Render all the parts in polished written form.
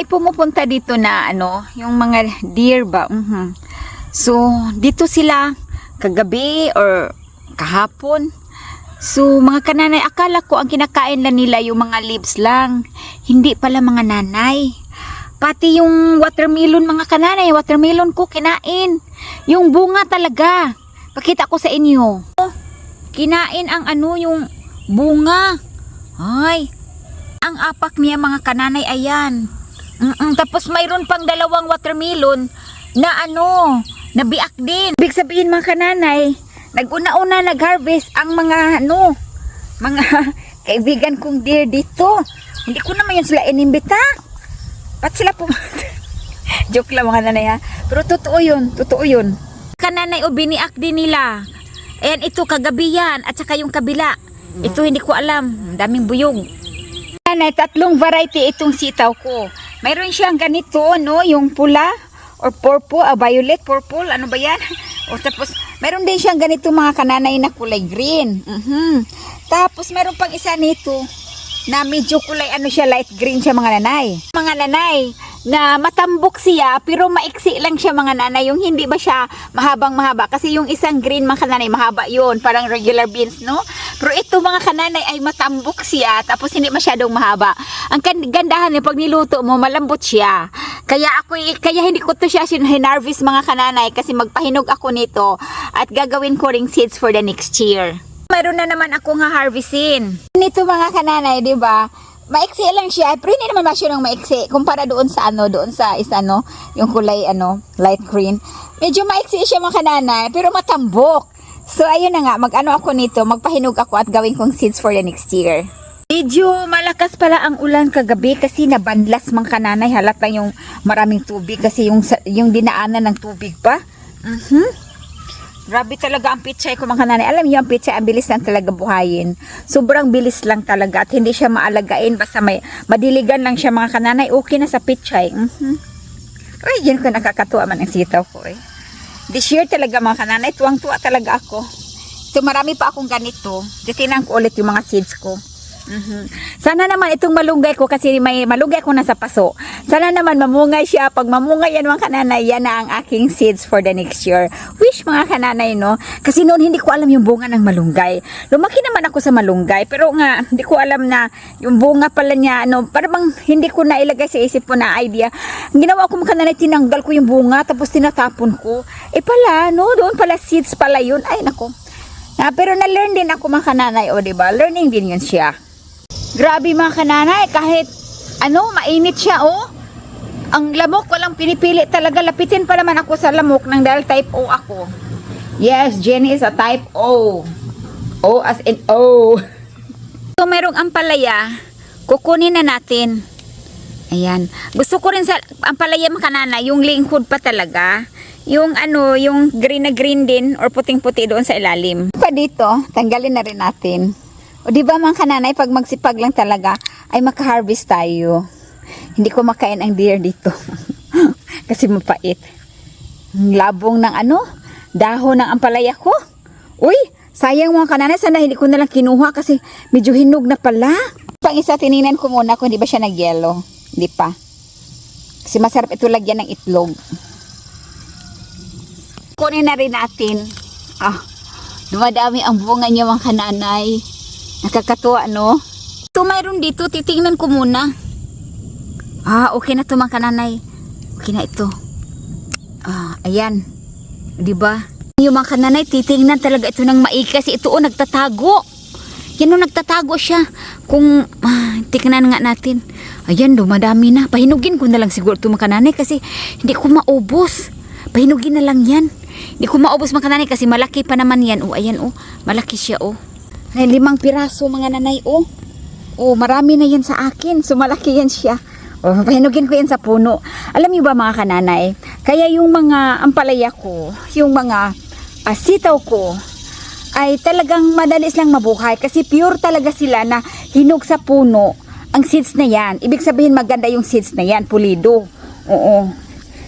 Ay pumupunta dito na yung mga deer ba. So, dito sila kagabi or kahapon. So, mga kananay, akala ko ang kinakain lang nila yung mga leaves lang. Hindi pala mga nanay. Pati yung watermelon, mga kananay, watermelon ko kinain. Yung bunga talaga. Pakita ko sa inyo. Kinain ang yung bunga. Ay, ang apak niya mga kananay, ayan. Tapos mayroon pang dalawang watermelon na nabiak din. Ibig sabihin mga kananay, nag-una-una nag-harvest ang mga mga kaibigan kong deer dito. Hindi ko naman yun sila inimbita. Ba't sila pumunta? Joke lang mga nanay ha. Pero totoo yun. Kananay o biniak din nila. Ayan, ito kagabi yan. At saka yung kabila. Ito hindi ko alam. Daming buyog. Kananay, 3 variety itong sitaw ko. Mayroon siyang ganito, yung pula or purple, violet, purple, ano ba yan? O tapos, mayroon din siyang ganito mga kananay na kulay green. Tapos, mayroon pang isa nito na medyo kulay, siya, light green siya mga nanay. Mga nanay, na matambok siya, pero maiksi lang siya mga nanay. Yung hindi ba siya mahabang mahaba? Kasi yung isang green mga kananay, mahaba yun. Parang regular beans, no? Pero ito mga kananay ay matambok siya, tapos hindi masyadong mahaba. Ang gandahan niya, pag niluto mo, malambot siya. Kaya hindi ko to siya hinarvest mga kananay, kasi magpahinog ako nito at gagawin ko ring seeds for the next year. Mayroon na naman ako nga harvestin. Nito mga kananay, di ba? Maiksi lang siya, pero hindi naman masyadong maiksi kumpara doon sa yung kulay light green. Medyo maiksi siya mga kananay, pero matambok. So ayun na nga, ako nito, magpahinog ako at gawin kong seeds for the next year. Medyo malakas pala ang ulan kagabi kasi nabanlas mga kananay, halata yung maraming tubig kasi yung dinaanan ng tubig pa. Grabe talaga ang pichay ko mga kananay. Alam niyo ang pichay, ang bilis lang talaga buhayin. Sobrang bilis lang talaga at hindi siya maalagain. Basta madiligan lang siya mga kananay. Okay na sa pichay. Ay, yun ko nakakatuwa man ang sitaw ko eh. This year talaga mga kananay, tuwang-tuwa talaga ako. So marami pa akong ganito. Titinan ko ulit yung mga seeds ko. Sana naman itong malunggay ko, kasi may malunggay ko nasa paso. Sana naman mamungay siya. Pag mamungay yan mga kananay, yan na ang aking seeds for the next year. Wish mga kananay, no? Kasi noon hindi ko alam yung bunga ng malunggay. Lumaki naman ako sa malunggay, pero nga hindi ko alam na yung bunga pala niya, parang hindi ko nailagay sa isip ko na idea. Ang ginawa ko mga kananay, tinanggal ko yung bunga, tapos tinatapon ko. Pala, doon pala seeds pala yun. Ay, nako. Pero na-learn din ako mga kananay, diba? Learning din yun siya. Grabe mga kananay, kahit mainit siya, ang lamok, walang pinipili talaga. Lapitin pa naman ako sa lamok dahil type O ako. Yes, Jenny is a type O. O as in O. So, merong ampalaya, kukunin na natin. Ayan. Gusto ko rin sa ampalaya mga kananay, yung lingkod pa talaga. Yung yung green na green din or puting-puti doon sa ilalim. Pa dito, tanggalin na rin natin. O di ba mga kananay, pag magsipag lang talaga ay maka-harvest tayo. Hindi ko makain ang deer dito. Kasi mapait. Labong ng dahon ng ampalaya ko. Uy, sayang mga kananay, sana hindi ko na lang kinuha kasi medyo hinog na pala. Pang isa, tinignan ko muna kung hindi ba siya nag-yellow. Hindi pa. Kasi masarap ito lagyan ng itlog. Kunin na rin natin. Dumadami ang bunga niya mga kananay. Nakakatuwa, no? Ito mayroon dito, titingnan ko muna. Okay na to mga kananay. Okay na ito. Ayan. Diba? Yung mga kananay, titingnan talaga ito ng maigi kasi ito nagtatago. Yan nagtatago siya. Kung, tingnan nga natin. Ayan, dumadami na. Pahinugin ko na lang siguro ito mga kananay kasi hindi ko maubos. Pahinugin na lang yan. Hindi ko maubos mga kananay kasi malaki pa naman yan. Ayan, malaki siya, May 5 piraso mga nanay, marami na yan sa akin. So, malaki yan siya. Pahinugin ko yan sa puno. Alam niyo ba mga kananay, kaya yung mga ampalaya ko, yung mga sitaw ko, ay talagang madalis lang mabuhay. Kasi pure talaga sila na hinog sa puno ang seeds na yan. Ibig sabihin maganda yung seeds na yan, pulido.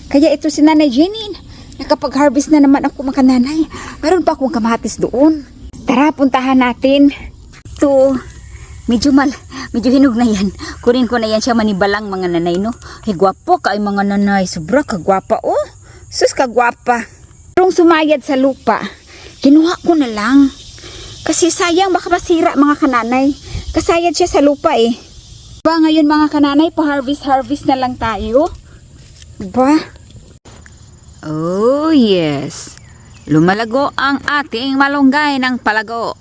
Kaya ito si Nanay Jenny, nakapag-harvest na naman ako mga kananay. Meron pa akong kamatis doon. Tara, puntahan natin. Ito, medyo medyo hinog na yan. Kunin ko na yan siya manibalang mga nanay, no? Ay, gwapo ka ay mga nanay. Sobra kagwapa, oh. Sus, kagwapa. Pero sumayad sa lupa, kinuha ko na lang. Kasi sayang, baka masira mga kananay. Kasayad siya sa lupa eh. Ba, ngayon mga kananay, pa-harvest na lang tayo. Ba? Oh, yes. Lumalago ang ating malunggay ng palago.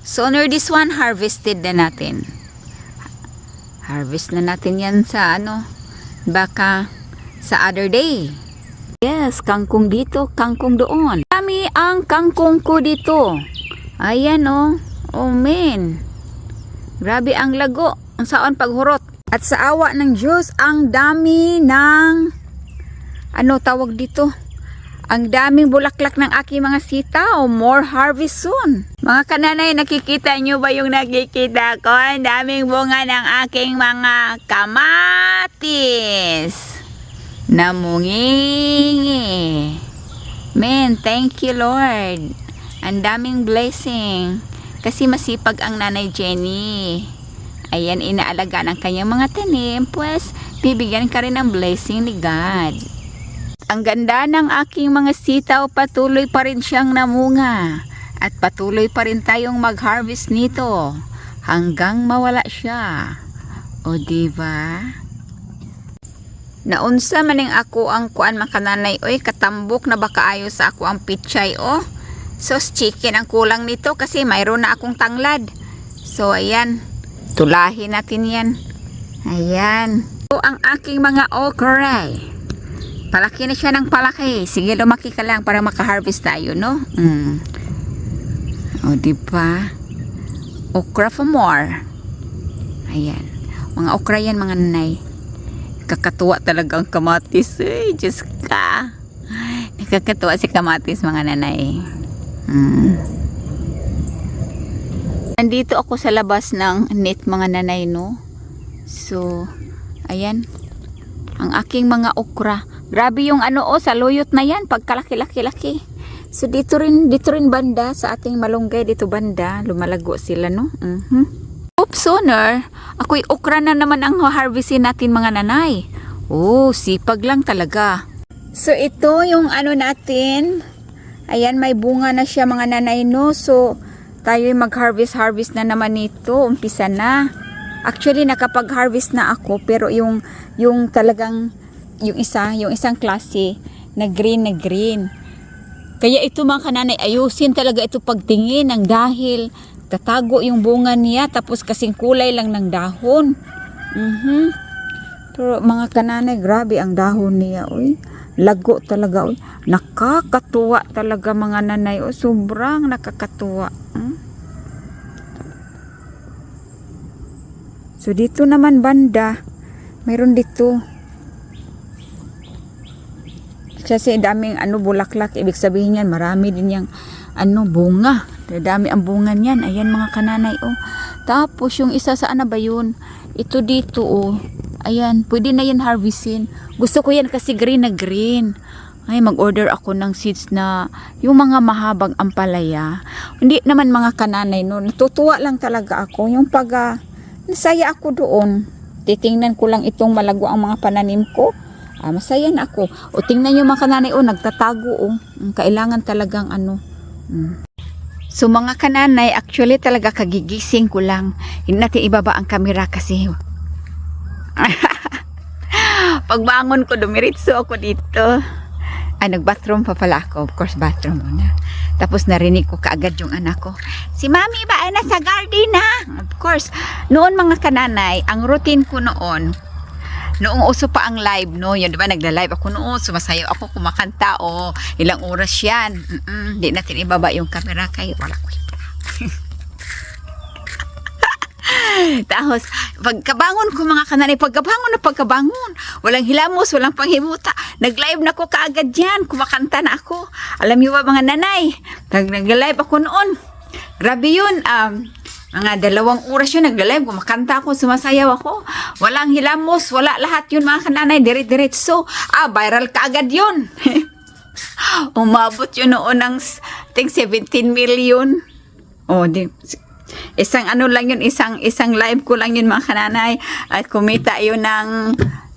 So, near this one, harvested na natin. Harvest na natin yan sa baka sa other day. Yes, kangkong dito, kangkong doon. Dami ang kangkong ko dito. Ayan oh. Oh man. Grabe ang lago. Ang saon paghurot. At sa awa ng Diyos, ang dami ng tawag dito? Ang daming bulaklak ng aking mga sitaw. More harvest soon. Mga kananay, nakikita nyo ba yung nakikita ko? Ang daming bunga ng aking mga kamatis. Namungingi. Man, thank you Lord. Ang daming blessing. Kasi masipag ang Nanay Jenny. Ayan, inaalaga ng kanyang mga tanim. Pues, bibigyan ka rin ng blessing ni God. Ang ganda ng aking mga sitaw, patuloy pa rin siyang namunga. At patuloy pa rin tayong mag-harvest nito. Hanggang mawala siya. O diba? Naunsa maning ako ang kuan makananay. Oy, katambok na baka ayo sa ako ang pichay, oh. So, chicken ang kulang nito kasi mayroon na akong tanglad. So, ayan. Tulahin natin yan. Ayan. So, ang aking mga okra. Palaki na siya ng palaki. Sige, lumaki ka lang para makaharvest tayo, no? O, diba? Okra for more. Ayan. Mga okra yan, mga nanay. Kakatuwa talaga ang kamatis. Ay, Diyos ka. Nakakatuwa si kamatis, mga nanay. Nandito ako sa labas ng net, mga nanay, no? So, ayan. Ang aking mga okra. Grabe yung sa luyot na yan. Pagkalaki-laki-laki. So, dito rin banda sa ating malunggay. Dito banda. Lumalago sila, no? Oops, sooner. Ako'y okra na naman ang harvestin natin, mga nanay. Oh, sipag lang talaga. So, ito yung natin. Ayan, may bunga na siya, mga nanay, no? So, tayo mag-harvest na naman nito. Umpisa na. Actually, nakapag-harvest na ako. Pero yung talagang, yung isang klase na green. Kaya ito, mga kananay, ayusin talaga ito pagtingin ng dahil tatago yung bunga niya. Tapos kasing kulay lang ng dahon. Pero mga kananay, grabe ang dahon niya. Uy. Lago talaga, oy. Nakakatuwa talaga, mga nanay, oh. Sobrang nakakatuwa. So dito naman banda, mayroon dito. Kasi daming bulaklak, ibig sabihin yan, marami din yang bunga. Dami ang bunga niyan. Ayan, mga kananay, oh. Tapos yung isa saan na ba yun? Ito dito, oh. Ayan, pwede na yan harvestin. Gusto ko yan kasi green na green. Ay, mag-order ako ng seeds na yung mga mahabang ampalaya. Hindi naman, mga kananay, no. Natutuwa lang talaga ako. Yung nasaya ako doon. Titingnan ko lang itong malago ang mga pananim ko. Masaya na ako. O, tingnan yung mga kananay, nagtatago, Kailangan talagang So, mga kananay, actually talaga kagigising ko lang. Hindi natin ibaba ang camera kasi pagbangon ko, dumiritso ako dito. Nag-bathroom pa pala ako. Of course, bathroom muna. Tapos narinig ko kaagad yung anak ko. Si Mami ba ay nasa garden na? Of course, noon, mga kananay, ang routine ko noong uso pa ang live, no? Yun, diba, nagla-live ako noon, sumasayaw ako, kumakanta, ilang oras yan. Hindi natin ibaba yung camera kay wala ko. Tapos, pagkabangon ko, mga kananay, pagkabangon, walang hilamos, walang panghimuta. Nag-live na ko kaagad yan, kumakanta na ako. Alam niyo ba, mga nanay, nag-live ako noon. Grabe yun, mga 2 oras yun, nag-live, kumakanta ako, sumasayaw ako. Walang hilamos, wala lahat yun, mga kananay, diretso. Viral kaagad yun. Umabot yun noon ng, I think, 17 million. Isang ano lang yun, isang live ko lang yun mga kananay. At kumita yun ng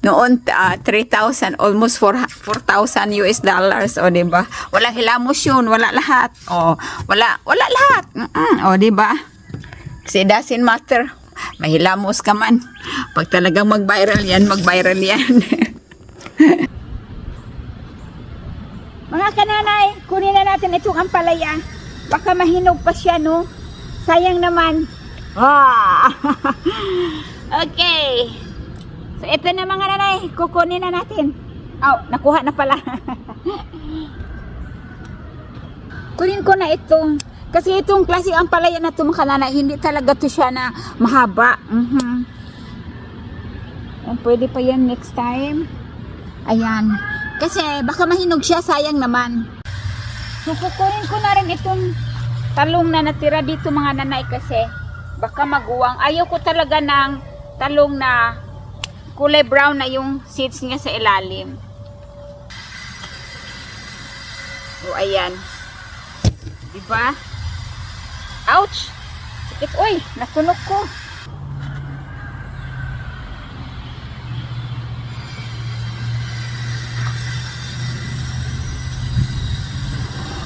noon 3,000, almost 4,000 US dollars. O, diba? Walang hilamos yun, wala lahat. O, wala lahat. O, diba? Kasi it doesn't matter. Mahilamos ka man. Pag talagang mag-viral yan, mag-viral yan. Mga kananay, kunin na natin itong ampalaya. Baka mahinog pa siya, no? Sayang naman. Ah! Okay. So, ito na mga nanay. Kukunin na natin. Oh, nakuha na pala. Kunin ko na itong. Kasi itong klase ampalaya na ito mga kananay, hindi talaga to siya na mahaba. Pwede pa yan next time. Ayan. Kasi baka mahinog siya, sayang naman. So kukunin ko na rin itong talong na natira dito mga nanay kasi baka maguwang. Ayaw ko talaga ng talong na kulay brown na yung seeds niya sa ilalim. O ayan. Diba? Ouch! Sakit. Uy! Natunog ko.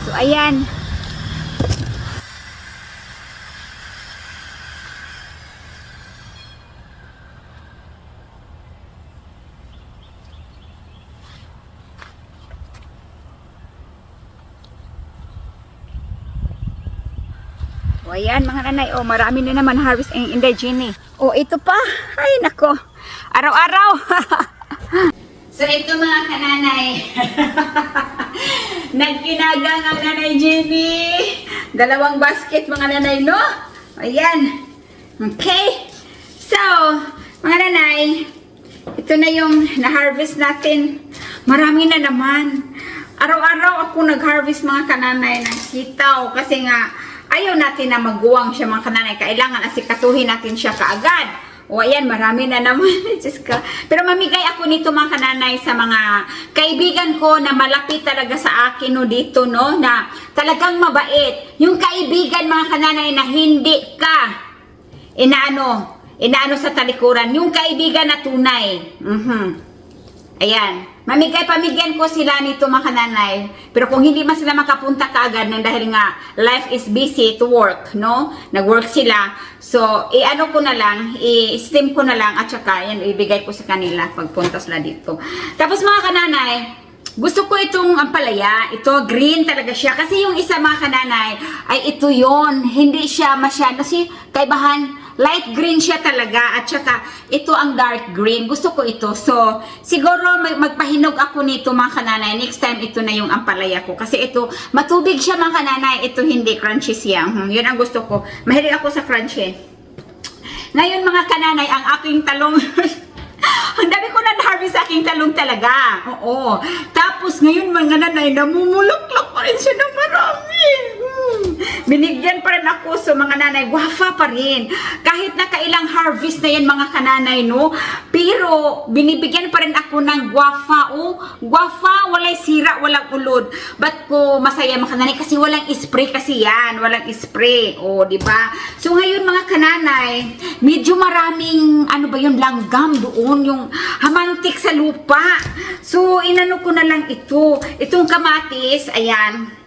So, ayan. O, ayan mga nanay. O, marami na naman harvest ang Inday-Genie. O, ito pa. Ay, nako. Araw-araw. So, ito mga kananay. Nagkinagang ang nanay Jenny. 2 basket mga nanay, no? Ayan. Okay. So, mga nanay, ito na yung na-harvest natin. Marami na naman. Araw-araw ako nag-harvest mga kananay ng sitaw. Kasi nga, ayaw natin na maguwang siya mga kananay. Kailangan asikatuhin natin siya kaagad. O ayan, marami na naman. Pero mamigay ako nito mga kananay sa mga kaibigan ko na malapit talaga sa akin no, dito, no? Na talagang mabait. Yung kaibigan mga kananay na hindi ka inaano sa talikuran. Yung kaibigan na tunay. Ayan. Pamigyan ko sila nito mga kananay. Pero kung hindi man sila makapunta kaagad nang dahil nga life is busy to work, no? Nag-work sila. So, i-ano ko na lang, i-steam ko na lang at saka yan, ibigay ko sa kanila pagpunta sila dito. Tapos mga kananay, gusto ko itong ampalaya. Ito, green talaga siya. Kasi yung isa mga kananay, ay ito yon. Hindi siya masyado. Kasi kaibahan, light green siya talaga. At saka, ito ang dark green. Gusto ko ito. So, siguro magpahinog ako nito mga kananay. Next time, ito na yung ampalaya ko. Kasi ito, matubig siya mga kananay. Ito hindi crunchy siya. Yun ang gusto ko. Mahilig ako sa crunchy. Ngayon mga kananay, ang aking talong... Ang dami ko na-harvest sa aking talong talaga. Oo. Tapos ngayon mga nanay, namumulaklak pa rin siya ng marami. Binigyan pa rin ako. So mga nanay, gwafa pa rin. Kahit nakailang harvest na yan mga kananay, no? Pero binibigyan pa rin ako ng gwafa. Oh, gwafa, walay sira, walang ulod. Ba't ko masaya mga kananay? Kasi walang spray kasi yan. Walang spray. Oh, di ba? So ngayon mga kananay, medyo maraming, ano ba yun, langgam doon. Yung hamantik sa lupa. So, inano ko na lang ito. Itong kamatis, ayan.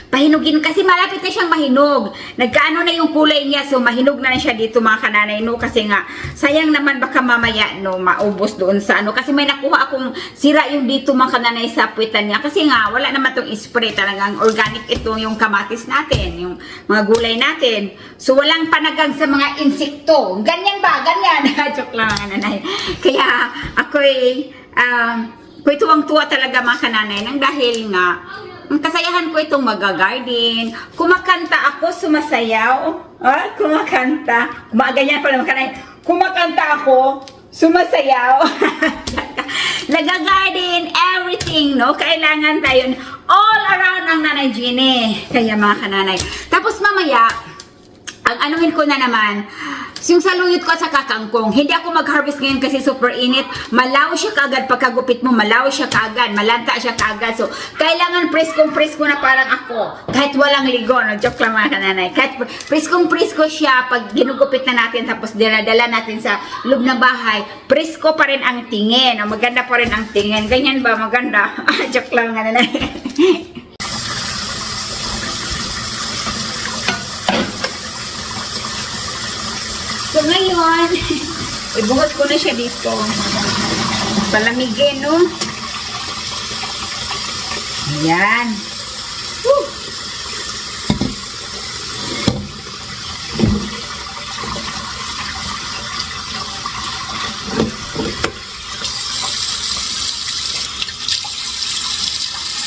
Pahinugin kasi malapit na siyang mahinog. Nagkaano na yung kulay niya. So, mahinog na siya dito mga kananay, no? Kasi nga, sayang naman baka mamaya, no, maubos doon sa ano. Kasi may nakuha akong sira yung dito mga kananay sa puwitan niya. Kasi nga, wala naman tong spray talagang organic ito yung kamatis natin. Yung mga gulay natin. So, walang panagang sa mga insekto. Ganyan ba? Ganyan. Joke lang mga kananay. Kaya, ako'y tuwang-tuwa talaga mga kananay. Nang dahil nga, ang kasayahan ko itong mag-garden. Kumakanta ako, sumasayaw. Kumakanta. Ganyan pala mga kanay. Kumakanta ako, sumasayaw. Nag-garden, everything, no? Kailangan tayo all around ang nanay Jenny. Kaya mga kananay. Tapos mamaya, ang anuhin ko na naman, Yung saluyot ko sa kakangkong, hindi ako mag-harvest ngayon kasi super init. Malaw siya kagad pagkagupit mo, malaw siya kagad, malanta siya kagad. So, kailangan preskong-presko na parang ako. Kahit walang ligo, no? Joke lang mga kananay. Kahit preskong-presko siya pag ginugupit na natin tapos dinadala natin sa loob ng bahay, presko pa rin ang tingin. No? Maganda pa rin ang tingin. Ganyan ba? Maganda. Joke lang mga kananay. So ngayon, ibuhos ko na siya dito. Palamigin, no? Ayan. Woo!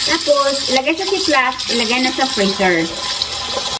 Tapos, ilagay sa ziplock, ilagay na sa freezer.